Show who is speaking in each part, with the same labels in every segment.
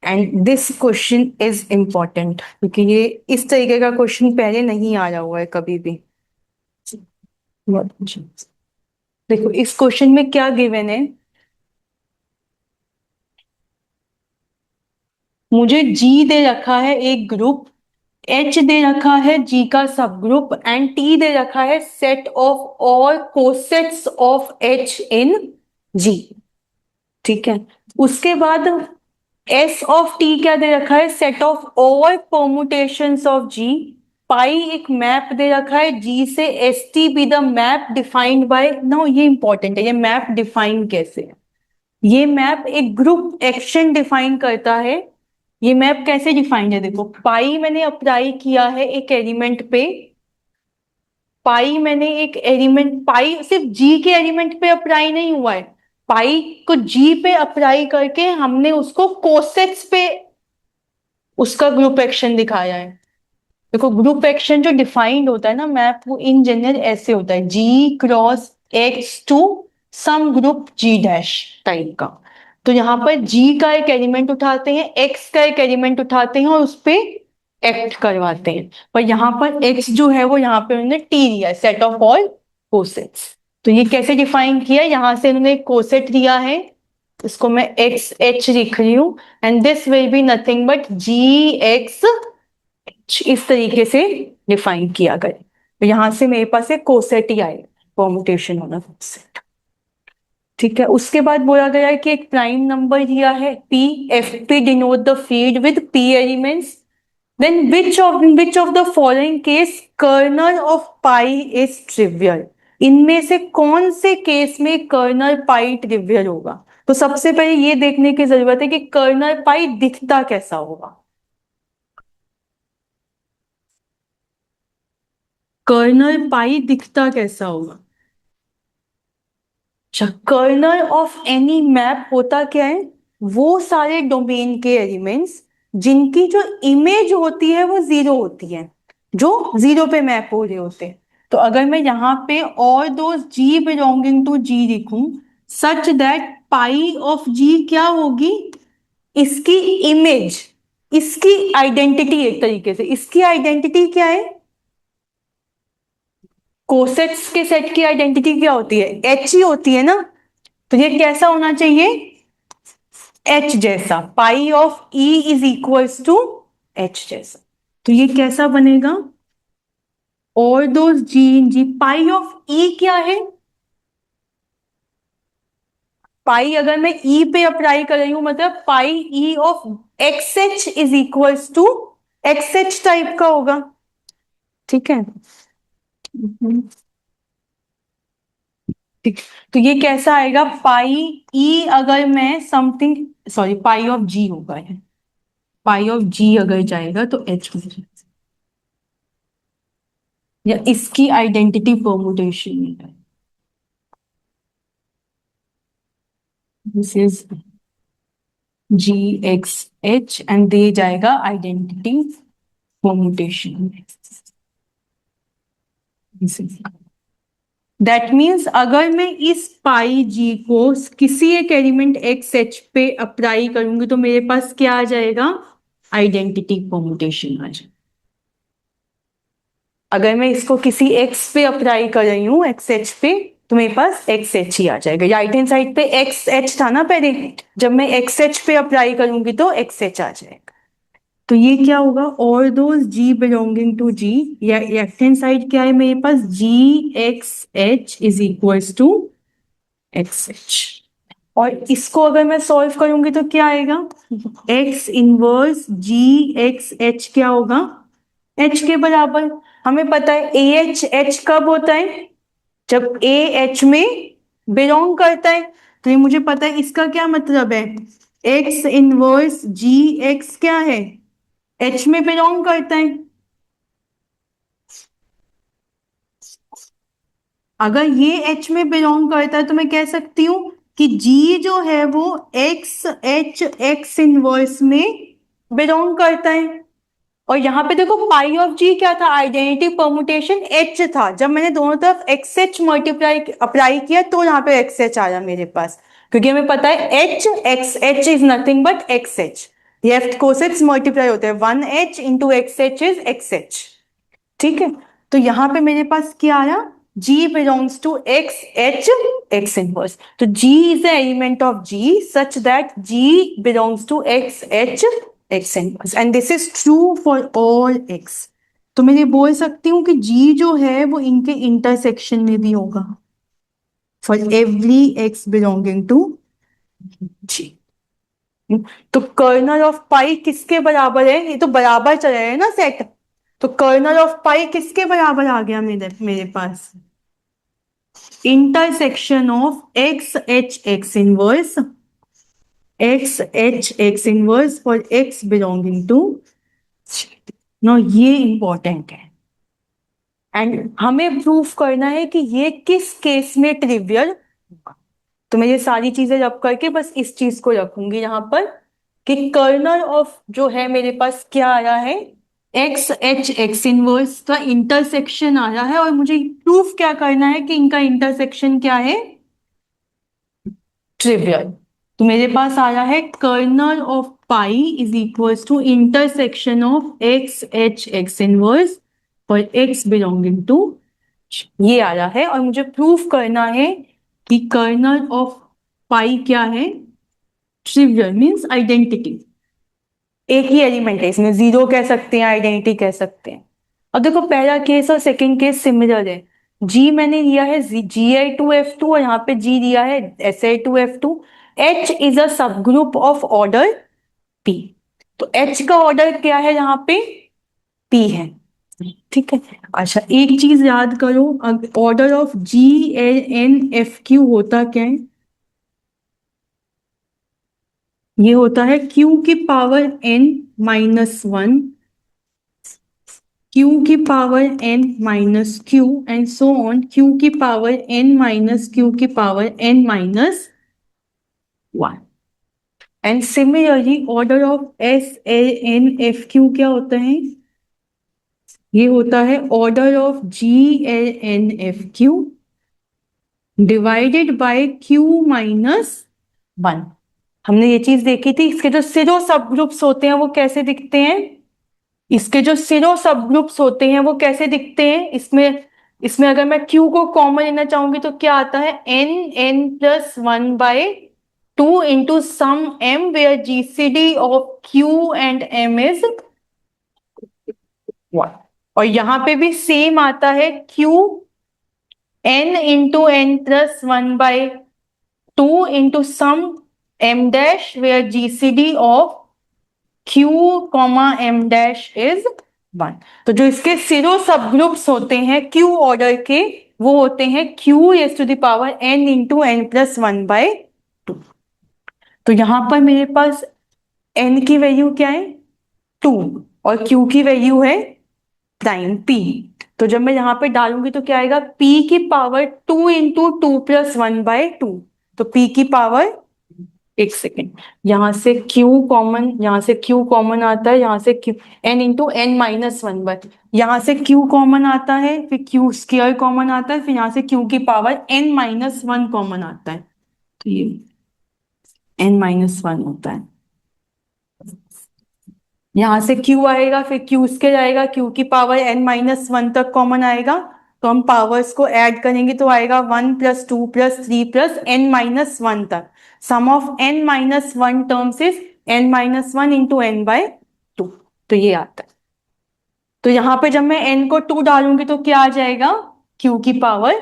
Speaker 1: And this question is important क्योंकि ये इस तरीके का क्वेश्चन पहले नहीं आया हुआ है कभी भी। बहुत अच्छा। देखो इस क्वेश्चन में क्या गिवन है, मुझे जी दे रखा है एक ग्रुप, एच दे रखा है जी का सब ग्रुप एंड टी दे रखा है set of all cosets of H in G. ठीक है, उसके बाद एस ऑफ टी क्या दे रखा है, set of all permutations of G. Pi एक मैप दे रखा है जी से, S T be the map defined by, no ये इंपॉर्टेंट है, ये मैप डिफाइन कैसे है, ये मैप एक ग्रुप एक्शन डिफाइन करता है। ये मैप कैसे डिफाइंड है, देखो पाई मैंने अप्लाई किया है एक एलिमेंट पे, पाई मैंने एक एलिमेंट, पाई सिर्फ जी के एलिमेंट पे अप्लाई नहीं हुआ है, पाई को जी पे अप्लाई करके हमने उसको कोसेट्स पे उसका ग्रुप एक्शन दिखाया है। देखो ग्रुप एक्शन जो डिफाइंड होता है ना मैप, वो इन जनरल ऐसे होता है, G cross X to some group G dash type का। तो यहाँ पर जी का एक एलिमेंट उठाते हैं, एक्स का एक एलिमेंट उठाते हैं और उस पे एक्ट करवाते हैं। पर यहाँ पर एक्स जो है वो यहाँ पे उन्होंने टी लिया है, सेट ऑफ ऑल कोसेट्स। तो ये कैसे डिफाइन किया, यहाँ से उन्होंने एक कोसेट लिया है, इसको मैं एक्स एच लिख रही हूं, and this will be nothing but G X, इस तरीके से डिफाइन किया गया। तो यहां से मेरे पास एक कोसेट ही आएगा, परमुटेशन होना कोसेट। ठीक है, उसके बाद बोला गया है कि एक प्राइम नंबर दिया है p, F P denote the field with p elements, then which of the following case kernel of pi is trivial. इनमें से कौन से केस में कर्नल पाई ट्रिवियल होगा। तो सबसे पहले ये देखने की जरूरत है कि कर्नल पाई दिखता कैसा होगा, कर्नल पाई दिखता कैसा होगा। अच्छा, कर्नल ऑफ एनी मैप होता क्या है, वो सारे डोमेन के एलिमेंट्स जिनकी जो इमेज होती है वो जीरो होती है, जो जीरो पे मैप हो रहे होते हैं। तो अगर मैं यहाँ पे और दो जी बिलोंगिंग टू जी लिखूं, सच दैट पाई ऑफ जी क्या होगी, इसकी इमेज, इसकी आइडेंटिटी, एक तरीके से इसकी आइडेंटिटी क्या है, कोसेट्स के सेट की आइडेंटिटी क्या होती है, एच ही होती है ना। तो ये कैसा होना चाहिए, एच जैसा, pi of E is equals to H जैसा। तो ये कैसा बनेगा, और दो जी इन जी, पाई ऑफ ई क्या है, पाई अगर मैं ई पे अप्लाई कर रही हूं मतलब pi E of x H is equals to X H type का होगा। ठीक है, ठीक। तो ये कैसा आएगा, पाई ई अगर मैं समथिंग, सॉरी पाई ऑफ जी होगा ये, पाई ऑफ जी अगर जाएगा तो एच हो जाएगा, या इसकी आइडेंटिटी परमुटेशन है, this is G X H and दे जाएगा आइडेंटिटी परमुटेशन। दैट मीन्स अगर मैं इस पाई जी को किसी एक एलिमेंट एक्स एच पे अप्लाई करूंगी तो मेरे पास क्या आ जाएगा, आइडेंटिटी परमुटेशन आ जाएगा। अगर मैं इसको किसी एक्स पे अप्लाई कर रही हूँ एक्स एच पे, तो मेरे पास एक्स एच ही आ जाएगा, राइट हैंड साइड पे एक्स एच था ना पहले, जब मैं एक्स एच पे अप्लाई करूंगी तो एक्स एच आ जाएगा। तो ये क्या होगा, और दो जी बिलोंगिंग टू जी, या लेफ्ट हैंड साइड क्या है मेरे पास, G X H is equals to X H. और इसको अगर मैं सॉल्व करूंगी तो क्या आएगा, X inverse G X H क्या होगा, एच के बराबर। हमें पता है ए एच एच कब होता है, जब ए एच में बिलोंग करता है। तो ये मुझे पता है इसका क्या मतलब है, एक्स इनवर्स जी एक्स क्या है, एच में बिलोंग करता है। अगर ये एच में बिलोंग करता है तो मैं कह सकती हूँ कि जी जो है वो एक्स एच एक्स इनवर्स में बिलोंग करता है। और यहाँ पे देखो पाई ऑफ जी क्या था, आइडेंटिटी परमुटेशन एच था, जब मैंने दोनों तरफ एक्स एच मल्टीप्लाई अप्लाई किया तो यहाँ पे एक्स एच आया मेरे पास, क्योंकि हमें पता है H x H is nothing but x H. Left cosets multiply होते हैं, 1h into XH is XH। ठीक है, तो यहां पे मेरे पास क्या आया, G belongs to X H X inverse। तो G is the element of G such that G belongs to X H X inverse and this is true for all X। तो मैं ये बोल सकती हूँ कि G जो है वो इनके इंटरसेक्शन में भी होगा for every X belonging to G। तो कर्नल ऑफ पाई किसके बराबर है, ये तो बराबर चल रहा है ना सेट, तो कर्नल ऑफ पाई किसके बराबर आ गया मेरे मेरे पास, intersection of x H x inverse, x H x inverse for x belonging to N, ये इंपॉर्टेंट है एंड हमें प्रूफ करना है कि ये किस केस में ट्रिवियल होगा। तो मैं ये सारी चीजें रब करके बस इस चीज को रखूंगी यहां पर कि कर्नल ऑफ जो है मेरे पास क्या आया है, एक्स एच एक्स इनवर्स का इंटरसेक्शन आया है और मुझे प्रूफ क्या करना है कि इनका इंटरसेक्शन क्या है, ट्रिवियल। तो मेरे पास आया है kernel of pi is equals to intersection of x H x inverse for x belonging to, ये आया है और मुझे प्रूफ करना है कि कर्नल ऑफ पाई क्या है, ट्रिवियल मीन्स आइडेंटिटी, एक ही एलिमेंट है इसमें, जीरो कह सकते हैं, आइडेंटिटी कह सकते हैं। अब देखो पहला केस और सेकंड केस सिमिलर है, जी मैंने लिया है Gi2F2 और यहाँ पे जी लिया है Si2F2। H is a subgroup of order P, तो H का ऑर्डर क्या है यहाँ पे, P है। ठीक है, अच्छा एक चीज याद करो, ऑर्डर ऑफ GNFQ होता क्या है, ये होता है Q की पावर n-1, Q की power n-q and so on, Q की पावर n-q की power n-1 and similarly order of SLNFQ क्या होता है, ये होता है order of GLNFQ divided by Q-1। हमने ये चीज देखी थी, इसके जो सिरो सब ग्रुप्स होते हैं वो कैसे दिखते हैं, इसके जो सिरो सब ग्रुप्स होते हैं वो कैसे दिखते हैं, इसमें इसमें अगर मैं Q को कॉमन लेना चाहूंगी तो क्या आता है, n+1/2 into sum m where GCD of Q and M is 1। और यहां पे भी सेम आता है Q n into n+1/2 into sum m dash where GCD of Q comma M dash is 1। तो जो इसके सिरो सब ग्रुप्स होते हैं Q ऑर्डर के, वो होते हैं Q raise to the power n into n+1/2। तो यहां पर मेरे पास n की वैल्यू क्या है, 2 और Q की वैल्यू है प्राइम P। तो जब मैं यहां पे डालूंगी तो क्या आएगा, P की पावर 2 इंटू 2+1/2। तो P की पावर, एक सेकेंड, यहां से Q कॉमन, यहां से Q कॉमन आता है, यहां से Q n इंटू n-1, यहां से Q कॉमन आता है, फिर Q स्क्वायर कॉमन आता है, फिर यहां से Q की पावर n-1 कॉमन आता है, तो ये n-1 होता है। यहां से Q आएगा, फिर Q स्क्वायर आएगा, Q की पावर n-1 तक कॉमन आएगा, तो हम पावर्स को ऐड करेंगे तो आएगा 1+2+3+n-1 तक, sum of n-1 terms is n-1 into n/2, तो ये आता है। तो यहां पे जब मैं n को 2 डालूंगी तो क्या आ जाएगा, Q की पावर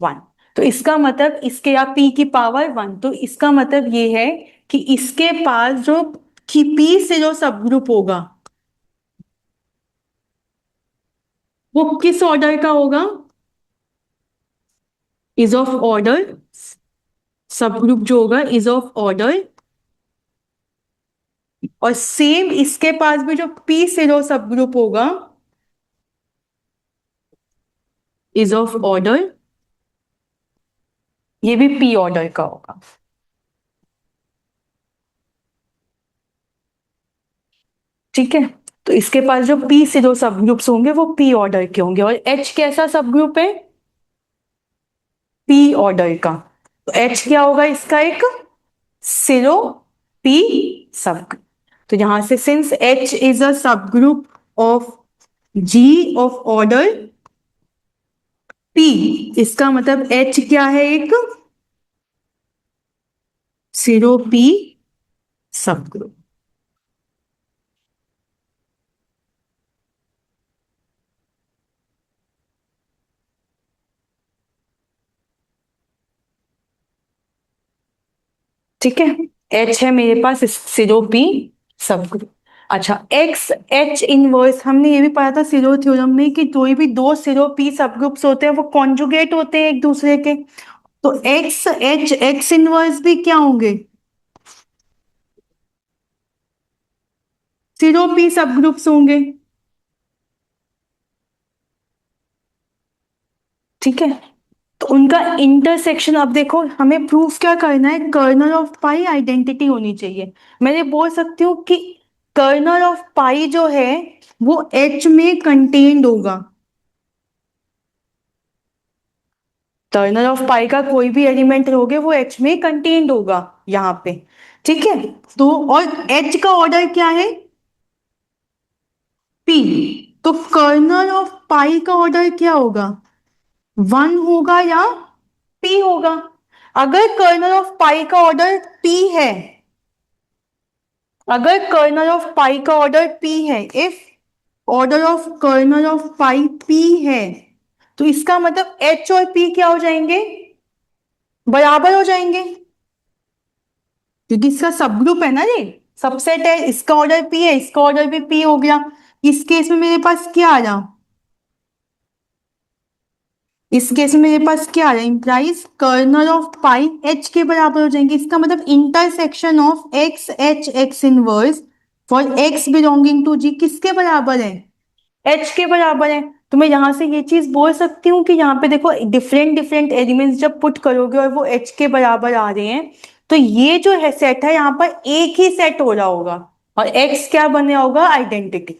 Speaker 1: 1। तो इसका मतलब इसके, या P की पावर 1, तो इसका मतलब ये है कि इसके पास जो कि P से जो सब ग्रुप होगा वो किस ऑर्डर का होगा, इज ऑफ ऑर्डर, सब ग्रुप जो होगा इज ऑफ ऑर्डर, और सेम इसके पास भी जो P से जो सब ग्रुप होगा इज ऑफ ऑर्डर, ये भी P ऑर्डर का होगा। ठीक है, तो इसके पास जो P से जो सब ग्रुप्स होंगे वो P ऑर्डर के होंगे, और H कैसा सब ग्रुप है, P ऑर्डर का, तो H क्या होगा इसका, एक सिरो P सब। तो यहां से since H is a subgroup of G of order P, इसका मतलब H क्या है, एक सिरो P सब ग्रुप। ठीक है, H है मेरे पास सिरो P सब ग्रुप। अच्छा, एक्स एच इनवर्स, हमने ये भी पढ़ा था सिरो थ्योरम में कि कोई भी दो सिरो P सब ग्रुप्स होते हैं वो कॉन्जुगेट होते हैं एक दूसरे के। तो एक्स एच एक्स इनवर्स भी क्या होंगे, सिरो P सब ग्रुप्स होंगे। ठीक है, तो उनका इंटरसेक्शन, अब देखो हमें प्रूफ क्या करना है, कर्नल ऑफ पाई आइडेंटिटी होनी चाहिए। मैंने बोल सकती हूँ कि कर्नल ऑफ पाई जो है वो एच में कंटेन्ड होगा। कर्नल ऑफ पाई का कोई भी एलिमेंट लोगे वो एच में कंटेन्ड होगा यहाँ पे। ठीक है, तो और एच का ऑर्डर क्या है, पी। तो कर्नल ऑफ पाई का ऑर्डर क्या होगा, वन होगा या पी होगा। अगर कर्नल ऑफ पाई का ऑर्डर पी है, अगर कर्नल ऑफ पाई का ऑर्डर पी है, if order of kernel of pi P है, तो इसका मतलब एच और पी क्या हो जाएंगे, बराबर हो जाएंगे, क्योंकि इसका सब ग्रुप है ना, ये सबसेट है, इसका ऑर्डर पी है, इसका ऑर्डर भी पी हो गया। इस केस में मेरे पास क्या आ रहा, इस केस में मेरे पास क्या आ रहा है, implies kernel of pi H के बराबर हो जाएंगे। इसका मतलब intersection of x H x inverse for x belonging to G किसके बराबर है, एच के बराबर है। तो मैं यहां से ये चीज बोल सकती हूँ कि यहाँ पे देखो डिफरेंट डिफरेंट एलिमेंट्स जब पुट करोगे और वो एच के बराबर आ रहे हैं, तो ये जो है सेट है यहाँ पर एक ही सेट हो रहा होगा और एक्स क्या बने होगा, आइडेंटिटी।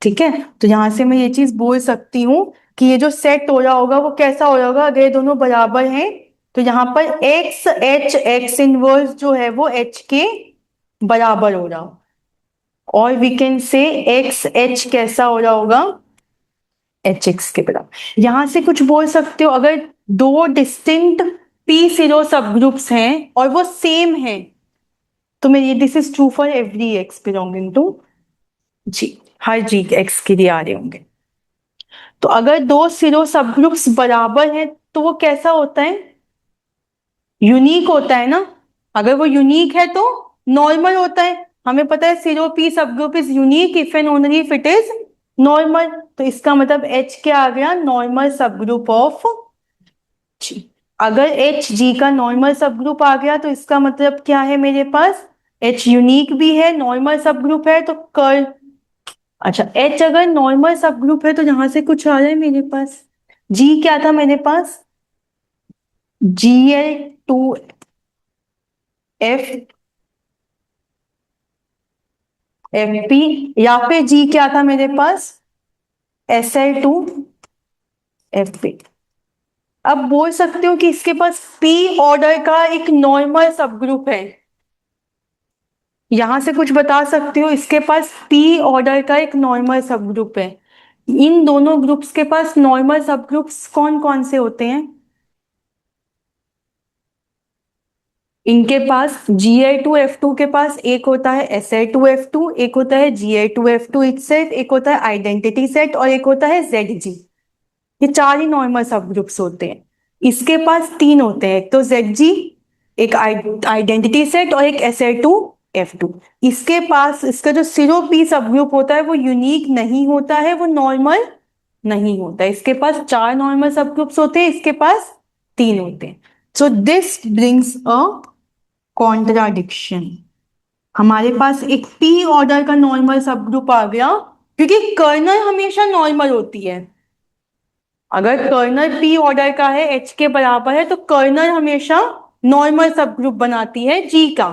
Speaker 1: ठीक है, तो यहां से मैं ये चीज बोल सकती हूँ कि ये जो सेट हो रहा होगा वो कैसा हो रहा होगा, अगर ये दोनों बराबर हैं तो यहाँ पर एक्स एच एक्स इनवर्स जो है वो एच के बराबर हो रहा हो, और we can say X H कैसा हो रहा होगा, एच एक्स के बराबर। यहां से कुछ बोल सकते हो, अगर दो distinct P Sylow subgroups हैं और वो सेम हैं, तो मेरी this is true for every X belonging to G, हर जी एक्स के लिए आ रहे होंगे। तो अगर दो सिरो सब ग्रुप्स बराबर हैं तो वो कैसा होता है, यूनिक होता है ना। अगर वो यूनिक है तो नॉर्मल होता है, हमें पता है सिरो पी सब group is unique if and only if it is normal. तो इसका मतलब एच क्या आ गया, नॉर्मल सब ग्रुप ऑफ जी। अगर एच जी का नॉर्मल सब ग्रुप आ गया तो इसका मतलब क्या है, मेरे पास एच यूनिक भी है, नॉर्मल सब ग्रुप है, तो कर, अच्छा एच अगर नॉर्मल सब ग्रुप है तो यहां से कुछ आ रहा है मेरे पास, जी क्या था मेरे पास, Gl2f Fp, या फिर जी क्या था मेरे पास, Sl2Fp। अब बोल सकते हो कि इसके पास p ऑर्डर का एक नॉर्मल सब ग्रुप है, यहां से कुछ बता सकते हो, इसके पास p ऑर्डर का एक नॉर्मल सब ग्रुप है। इन दोनों ग्रुप्स के पास नॉर्मल सब ग्रुप्स कौन कौन से होते हैं, इनके पास Gi2F2 के पास एक होता है Sl2F2, एक होता है Gi2F2 इटसेल्फ, एक होता है आइडेंटिटी सेट और एक होता है Zg। ये चार ही नॉर्मल सब ग्रुप्स होते हैं। इसके पास तीन होते हैं, एक तो Zg, एक आइडेंटिटी सेट और एक Sl2F2। इसके पास इसका जो सिरो p सब ग्रुप होता है वो यूनिक नहीं होता है, वो नॉर्मल नहीं होता है। इसके पास चार नॉर्मल सब ग्रुप्स होते हैं, इसके पास तीन होते हैं। So this brings a contradiction. हमारे पास एक पी ऑर्डर का नॉर्मल सब ग्रुप आ गया, क्योंकि कर्नल हमेशा नॉर्मल होती है। अगर कर्नल पी ऑर्डर का है, एच के बराबर है, तो कर्नल हमेशा नॉर्मल सब ग्रुप बनाती है जी का।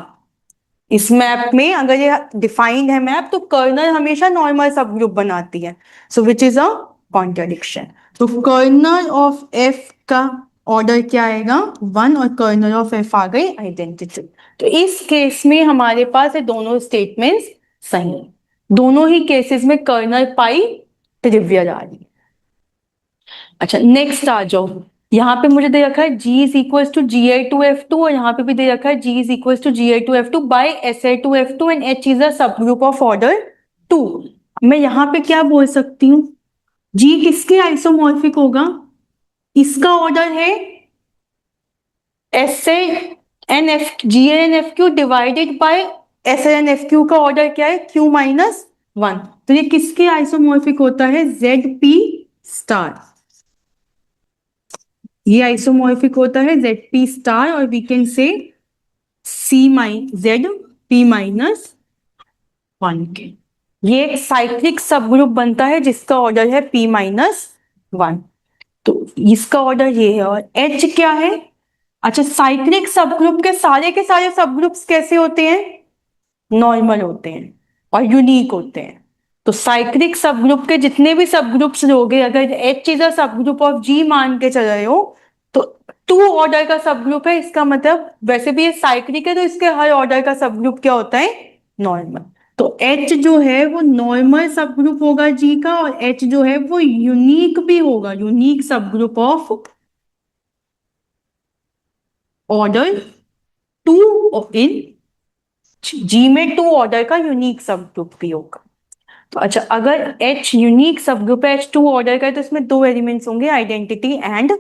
Speaker 1: इस मैप में अगर ये डिफाइंड है मैप, तो कर्नल हमेशा नॉर्मल सब ग्रुप बनाती है। सो विच इज अ कॉन्ट्राडिक्शन। तो कर्नल ऑफ एफ का ऑर्डर क्या आएगा, वन, और कर्नल ऑफ एफ आ गई आइडेंटिटी। तो इस केस में हमारे पास ये दोनों स्टेटमेंट्स सही हैं। दोनों ही केसेस में कर्नल पाई ट्रिवियल आ रही है। अच्छा नेक्स्ट आ जाओ, यहाँ पे मुझे दे रखा है G is equal to Gi2F2 और यहाँ पे भी दे रखा है G is equal to Gi2F2 by Si2F2 and H is a subgroup of order 2। मैं यहाँ पे क्या बोल सकती हूँ, G किसके आइसोमॉर्फिक होगा, इसका ऑर्डर है Sa_NF_G_N_F_Q डिवाइडेड बाय Sa_NF_Q का ऑर्डर क्या है Q-1। तो ये किसके आइसोमॉर्फिक होता है Zp स्टार, ये आइसोमॉर्फिक होता है Zp स्टार और वी कैन से Zp-1 के। ये एक साइक्लिक सब ग्रुप बनता है जिसका ऑर्डर है P-1। तो इसका ऑर्डर ये है और H क्या है। अच्छा साइक्लिक सब ग्रुप के सारे सब ग्रुप्स कैसे होते हैं, नॉर्मल होते हैं और यूनिक होते हैं। तो साइक्लिक सब ग्रुप के जितने भी सब ग्रुप्स लोगे, अगर H is a subgroup of G मान के चल रहे हो तो 2 ऑर्डर का सब ग्रुप है, इसका मतलब वैसे भी ये साइक्लिक है तो इसके हर ऑर्डर का सब ग्रुप क्या होता है नॉर्मल। तो H जो है वो नॉर्मल सब ग्रुप होगा G का और H जो है वो यूनिक भी होगा, यूनिक सब group of order 2 in G में 2 ऑर्डर का यूनिक सब ग्रुप भी होगा। तो अच्छा अगर H यूनिक सब ग्रुप है, H 2 ऑर्डर का है तो इसमें 2 एलिमेंट्स होंगे आइडेंटिटी एंड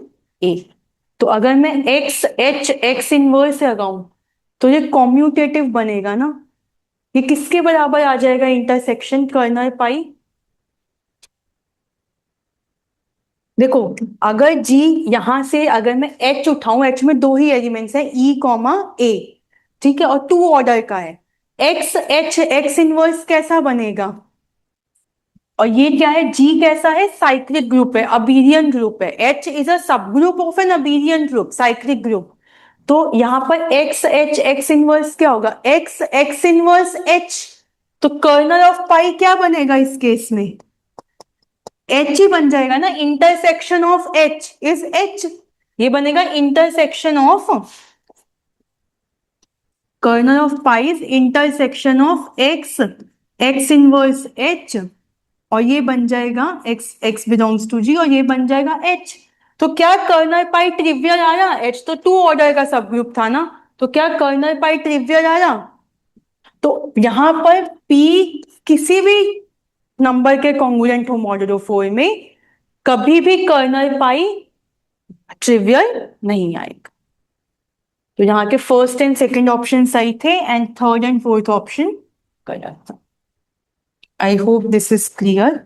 Speaker 1: A। तो अगर मैं X इनवर्स लगाऊं तो ये कॉम्यूटेटिव बनेगा ना, ये किसके बराबर आ जाएगा इंटरसेक्शन कर्नल पाई। देखो अगर G यहां से अगर मैं H उठाऊं, H में 2 ही एलिमेंट्स है E, A, ठीक है, और 2 ऑर्डर का है X इनवर्स कैसा बनेगा, और ये क्या है G कैसा है साइक्लिक ग्रुप है, अबेरियन ग्रुप है, H is a subgroup of an abelian group cyclic group. तो यहां पर X इनवर्स क्या होगा X इनवर्स H। तो कर्नल ऑफ पाई क्या बनेगा इस केस में H ही बन जाएगा ना, intersection of H is H, ये बनेगा intersection of kernel of pi is intersection of X inverse H और ये बन जाएगा X बिलोंग्स टू G और ये बन जाएगा H। तो क्या कर्नल पाई ट्रिवियल आया, H तो 2 ऑर्डर का सब ग्रुप था ना, तो क्या कर्नल पाई ट्रिवियल आया। तो यहां पर P किसी भी नंबर के कॉन्ग्रुएंट हो मॉड्यूलो 4 में कभी भी कर्नल पाई ट्रिवियल नहीं आएगा। तो यहाँ के फर्स्ट एंड सेकंड ऑप्शन सही थे and third and fourth option गलत था। I hope this is clear.